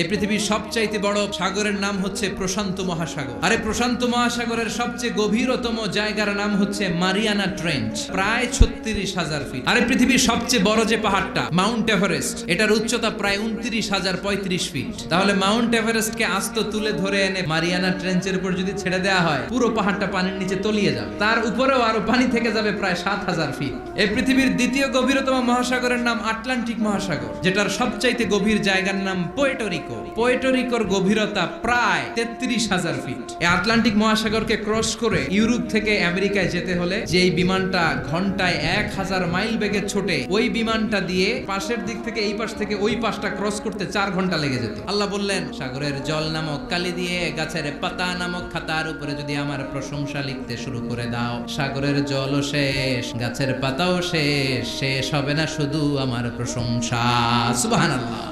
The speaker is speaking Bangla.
এই পৃথিবীর সবচাইতে বড় সাগরের নাম হচ্ছে প্রশান্ত মহাসাগর। আরে প্রশান্ত মহাসাগরের সবচেয়ে গভীরতম জায়গার নাম হচ্ছে মারিয়ানা ট্রেঞ্চ, প্রায় 36,000 ফিট। আরে পৃথিবীর সবচেয়ে বড় যে পাহাড়টা মাউন্ট এভারেস্ট, এটার উচ্চতা প্রায় 29,035 ফিট। তাহলে মাউন্ট এভারেস্টকে আস্ত তুলে ধরে এনে মারিয়ানা ট্রেঞ্চের উপর যদি ছেড়ে দেওয়া হয়, পুরো পাহাড়টা পানির নিচে তলিয়ে যাবে। তার উপরেও আরো পানি থেকে যাবে প্রায় 7,000 ফিট। এই পৃথিবীর দ্বিতীয় গভীরতম মহাসাগরের নাম আটলান্টিক মহাসাগর, যেটার সবচাইতে গভীর জায়গার নাম পোর্টো রিকোর গভীরতা প্রায় 33,000 ফিট। এই আটলান্টিক মহাসাগরকে ক্রস করে ইউরোপ থেকে আমেরিকায় যেতে হলে যে বিমানটা ঘন্টায় 1000 মাইল বেগে ছোটে, ওই বিমানটা দিয়ে পাশের দিক থেকে এই পাশ থেকে ওই পাশটা ক্রস করতে 4 ঘন্টা লেগে যেত। আল্লাহ বললেন, সাগরের জল নামক কালি দিয়ে গাছের পাতা নামক খাতার উপরে যদি আমার প্রশংসা লিখতে শুরু করে দাও, সাগরের জলও শেষ, গাছের পাতাও শেষ, শেষ হবে না শুধু আমার প্রশংসা। সুবহানাল্লাহ।